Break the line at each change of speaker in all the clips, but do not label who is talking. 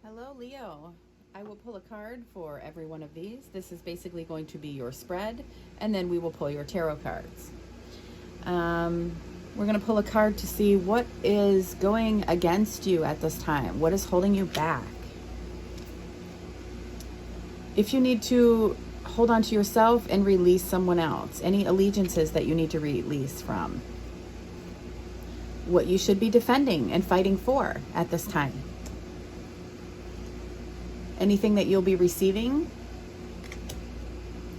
Hello, Leo. I will pull a card for every one of these. This is basically going to be your spread, and then we will pull your tarot cards. We're going to pull a card to see what is going against you at this time. What is holding you back? If you need to hold on to yourself and release someone else, any allegiances that you need to release from, what you should be defending and fighting for at this time. Anything that you'll be receiving,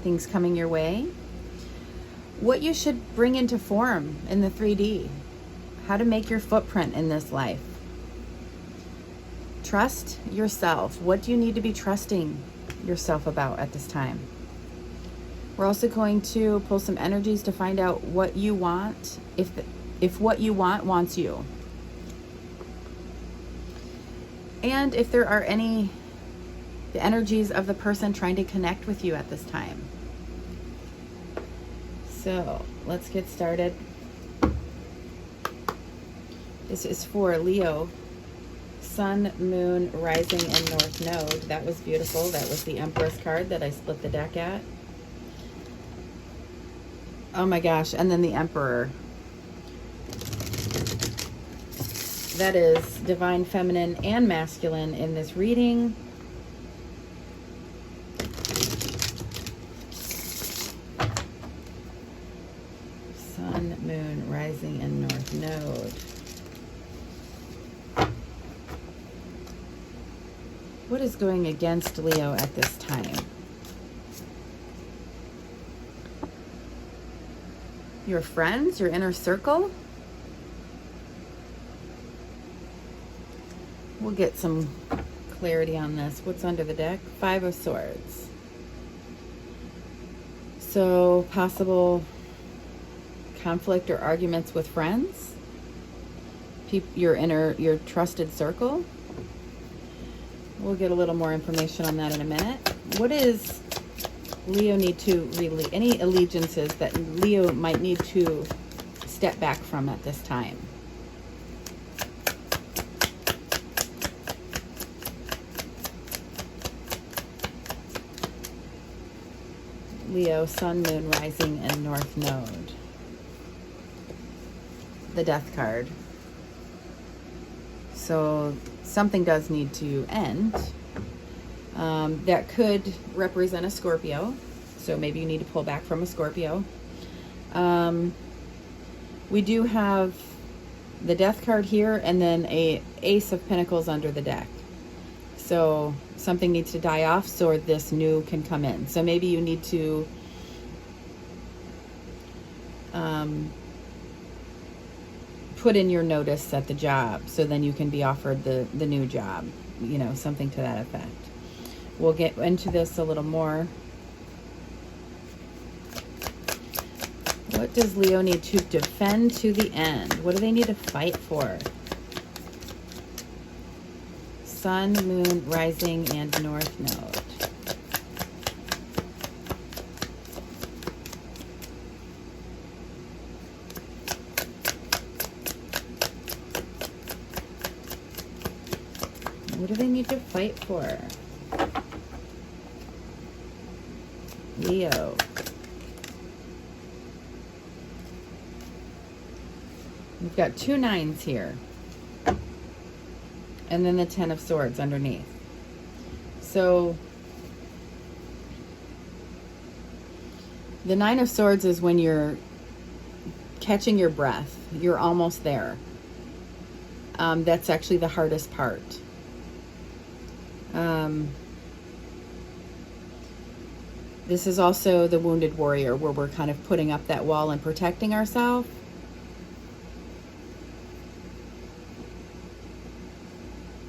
things coming your way, what you should bring into form in the 3D, how to make your footprint in this life. Trust yourself. What do you need to be trusting yourself about at this time? We're also going to pull some energies to find out what you want, if what you want wants you. And if there are any the energies of the person trying to connect with you at this time. So let's get started. This is for Leo, Sun, Moon, Rising, and North Node. That was beautiful. That was the Empress card that I split the deck at. Oh my gosh, and then the Emperor. That is divine feminine and masculine in this reading. Sun, Moon, Rising, and North Node. What is going against Leo at this time? Your friends, your inner circle? We'll get some clarity on this. What's under the deck? Five of Swords. So possible conflict or arguments with friends, your trusted circle. We'll get a little more information on that in a minute. What is Leo need to release? Any allegiances that Leo might need to step back from at this time? Leo, Sun, Moon, Rising, and North Node. The Death card. So something does need to end. That could represent a Scorpio. So maybe you need to pull back from a Scorpio. We do have the Death card here and then a Ace of Pentacles under the deck. So something needs to die off so this new can come in. So maybe you need to put in your notice at the job so then you can be offered the new job, you know, something to that effect. We'll get into this a little more. What does Leo need to defend to the end? What do they need to fight for? Sun, Moon, Rising, and North Node. What do they need to fight for? Leo. We've got 2 nines here. And then the 10 of Swords underneath. So the 9 of Swords is when you're catching your breath. You're almost there. That's actually the hardest part. This is also the Wounded Warrior, where we're kind of putting up that wall and protecting ourselves.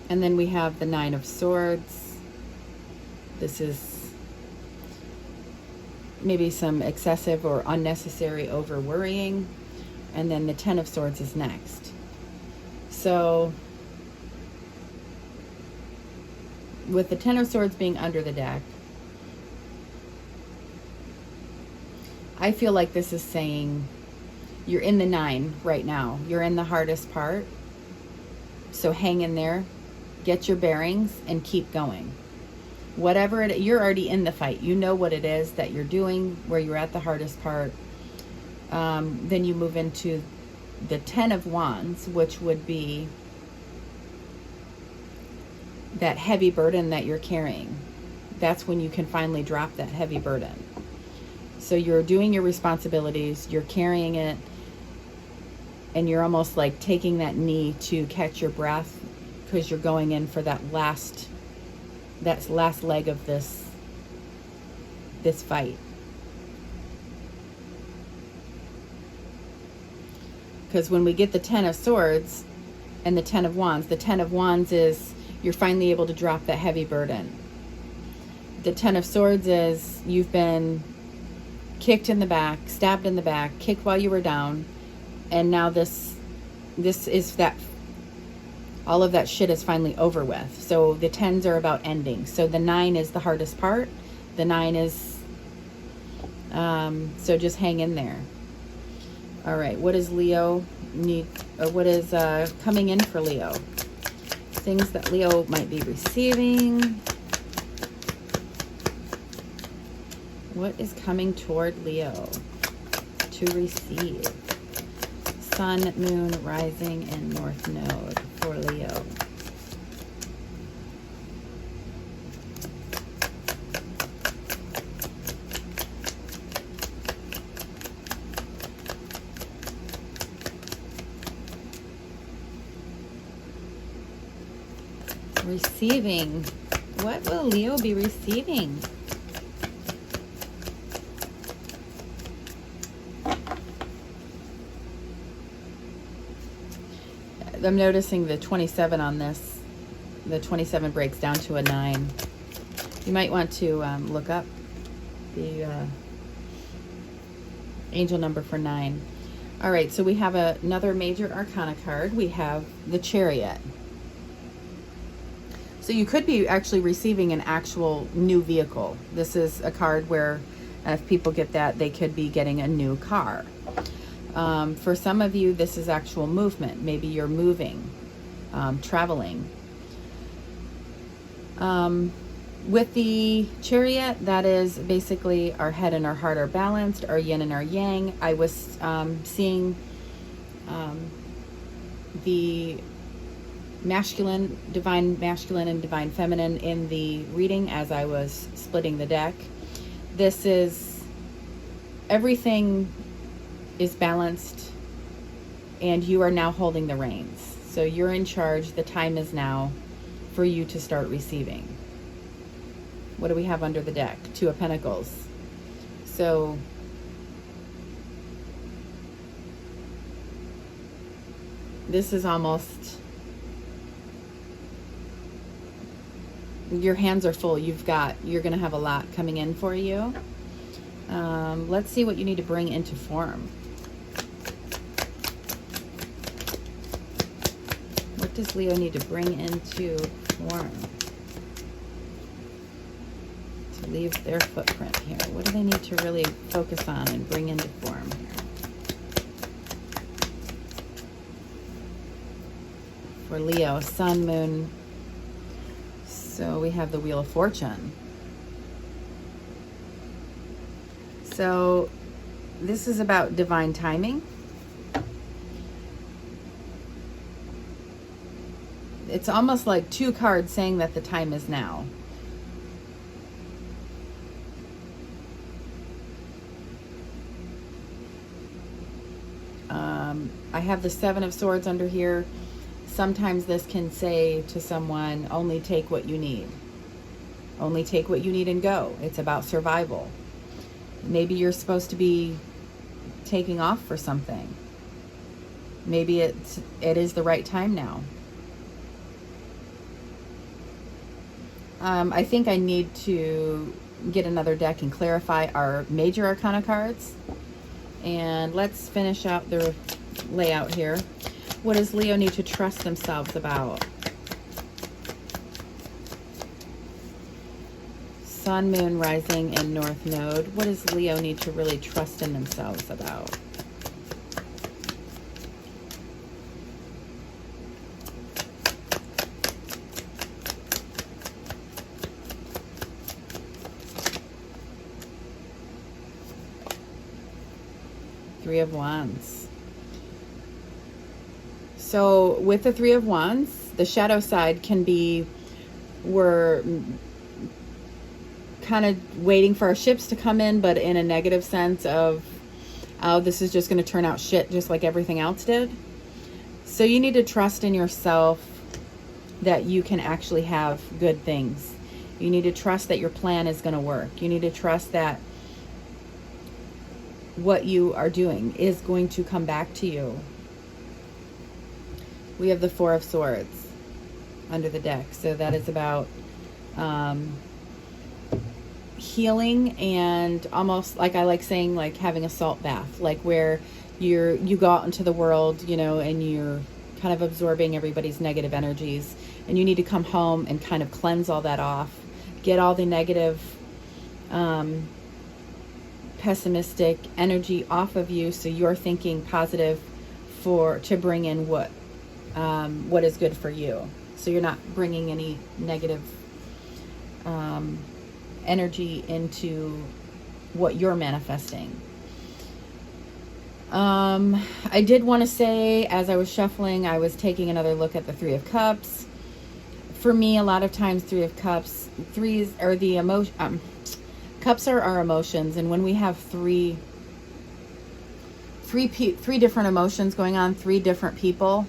And then we have the 9 of Swords. This is maybe some excessive or unnecessary over worrying. And then the 10 of Swords is next. So with the 10 of Swords being under the deck, I feel like this is saying you're in the 9 right now. You're in the hardest part. So hang in there. get your bearings, and keep going. Whatever it, you're already in the fight. You know what it is that you're doing, where you're at the hardest part. Then you move into the 10 of Wands, which would be that heavy burden that you're carrying. That's when you can finally drop that heavy burden. So you're doing your responsibilities, you're carrying it, and you're almost like taking that knee to catch your breath, because you're going in for that last leg of this fight. Because when we get the 10 of Swords and the 10 of Wands is you're finally able to drop that heavy burden. The 10 of Swords is you've been kicked in the back, stabbed in the back, kicked while you were down, and now this is that all of that shit is finally over with. So the 10s are about ending. So the 9 is the hardest part. The 9 is so just hang in there. All right, what does Leo need, or what is coming in for Leo? Things that Leo might be receiving. What is coming toward Leo to receive? Sun, Moon, Rising, and North Node for Leo. Receiving. What will Leo be receiving? I'm noticing the 27 on this. The 27 breaks down to a 9. You might want to look up the angel number for 9. All right, so we have another major arcana card. We have the Chariot. So you could be actually receiving an actual new vehicle. This is a card where if people get that, they could be getting a new car. For some of you, this is actual movement. Maybe you're moving, traveling. With the Chariot, that is basically our head and our heart are balanced, our yin and our yang. I was seeing the divine masculine and divine feminine in the reading as I was splitting the deck. This is, everything is balanced and you are now holding the reins. So you're in charge. The time is now for you to start receiving. What do we have under the deck? 2 of Pentacles. So this is almost, your hands are full. You're going to have a lot coming in for you. Let's see what you need to bring into form. What does Leo need to bring into form to leave their footprint here? What do they need to really focus on and bring into form here? For Leo, Sun, Moon. So we have the Wheel of Fortune. So this is about divine timing. It's almost like 2 cards saying that the time is now. I have the 7 of Swords under here. Sometimes this can say to someone, only take what you need. Only take what you need and go. It's about survival. Maybe you're supposed to be taking off for something. Maybe it is the right time now. I think I need to get another deck and clarify our major arcana cards. And let's finish out the layout here. What does Leo need to trust themselves about? Sun, Moon, Rising, and North Node. What does Leo need to really trust in themselves about? Three of Wands. So with the Three of Wands, the shadow side can be we're kind of waiting for our ships to come in, but in a negative sense of, oh, this is just going to turn out shit just like everything else did. So you need to trust in yourself that you can actually have good things. You need to trust that your plan is going to work. You need to trust that what you are doing is going to come back to you. We have the Four of Swords under the deck. So that is about healing, and almost like I like saying, like having a salt bath, like where you go out into the world, you know, and you're kind of absorbing everybody's negative energies, and you need to come home and kind of cleanse all that off, get all the negative pessimistic energy off of you, so you're thinking positive to bring in what is good for you. So you're not bringing any negative energy into what you're manifesting. I did want to say, as I was shuffling, I was taking another look at the Three of Cups. For me, a lot of times Three of Cups, threes are the emotion. Cups are our emotions, and when we have three different emotions going on, three different people,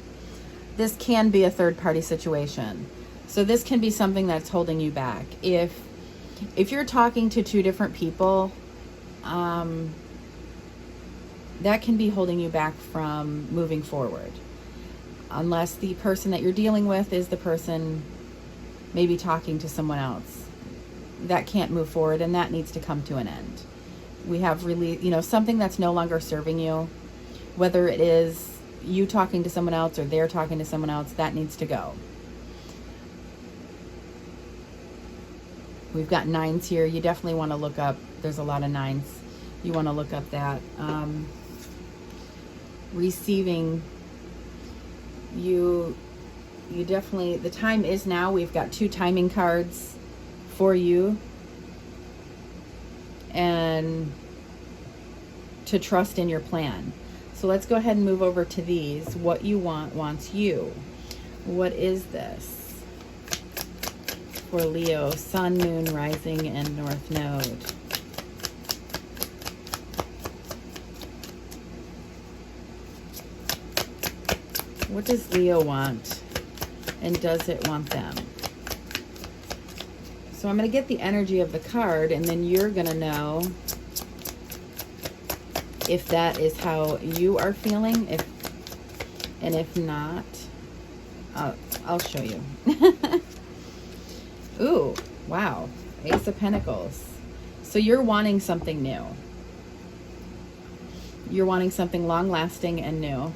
this can be a third-party situation. So this can be something that's holding you back. If you're talking to two different people, that can be holding you back from moving forward. Unless the person that you're dealing with is the person maybe talking to someone else. That can't move forward, and that needs to come to an end. We have really, something that's no longer serving you, whether it is you talking to someone else or they're talking to someone else, that needs to go. We've got nines here. You definitely want to look up, there's a lot of nines. You want to look up that. Receiving, you definitely, the time is now. We've got two timing cards for you, and to trust in your plan. So let's go ahead and move over to these. What you want wants you. What is this for Leo? Sun, Moon, Rising, and North Node. What does Leo want? And does it want them? So I'm going to get the energy of the card, and then you're going to know if that is how you are feeling. And if not, I'll show you. Ooh, wow. Ace of Pentacles. So you're wanting something new. You're wanting something long-lasting and new.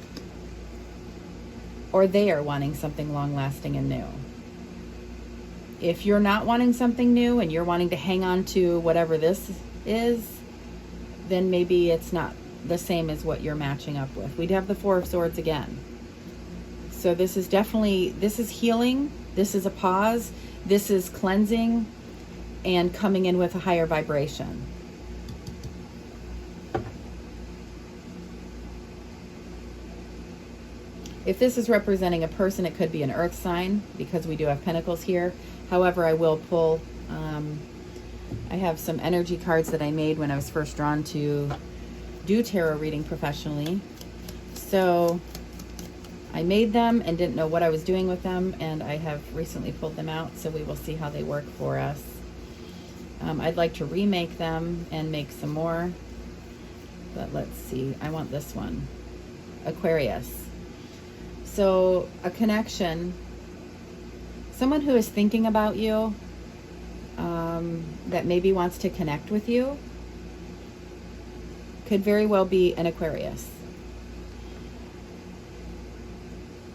Or they are wanting something long-lasting and new. If you're not wanting something new and you're wanting to hang on to whatever this is, then maybe it's not the same as what you're matching up with. We'd have the Four of Swords again. So this is definitely, this is healing. This is a pause. This is cleansing and coming in with a higher vibration. If this is representing a person, it could be an earth sign, because we do have pentacles here. However, I will pull, I have some energy cards that I made when I was first drawn to do tarot reading professionally. So I made them and didn't know what I was doing with them, and I have recently pulled them out, so we will see how they work for us. I'd like to remake them and make some more, but let's see. I want this one, Aquarius. So a connection, someone who is thinking about you, that maybe wants to connect with you, could very well be an Aquarius.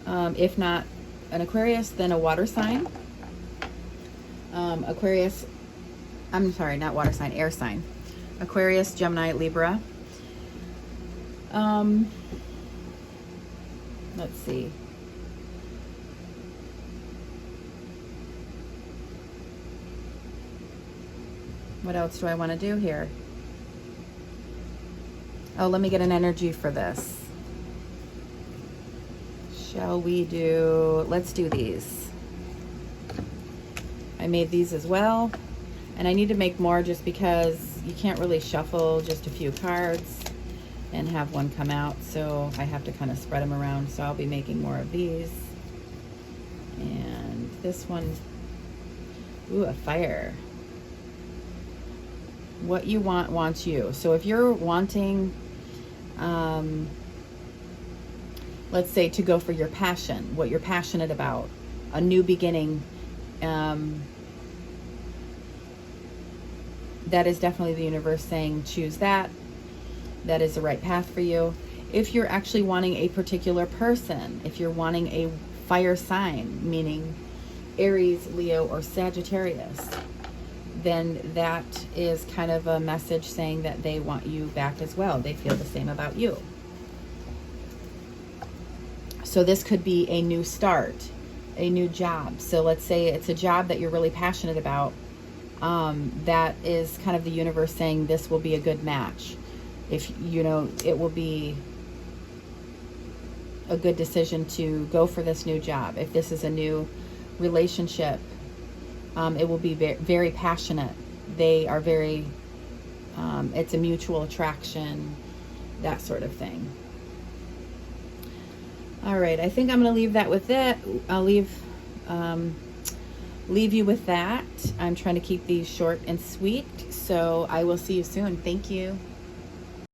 If not an Aquarius, then a water sign. Aquarius, I'm sorry, not water sign, air sign. Aquarius, Gemini, Libra. Let's see. What else do I want to do here? Oh, let me get an energy for this. Shall we do, let's do these. I made these as well. And I need to make more just because you can't really shuffle just a few cards and have one come out. So I have to kind of spread them around. So I'll be making more of these. And this one, ooh, a fire. What you want wants you. So if you're wanting, let's say, to go for your passion, what you're passionate about, a new beginning, that is definitely the universe saying choose that. That is the right path for you. If you're actually wanting a particular person, if you're wanting a fire sign, meaning Aries, Leo, or Sagittarius, then that is kind of a message saying that they want you back as well. They feel the same about you. So this could be a new start, a new job. So let's say it's a job that you're really passionate about. That is kind of the universe saying this will be a good match. If you know, it will be a good decision to go for this new job. If this is a new relationship, it will be very passionate. They are very, it's a mutual attraction, that sort of thing. All right, I think I'm going to leave that with it. I'll leave you with that. I'm trying to keep these short and sweet, so I will see you soon. Thank you.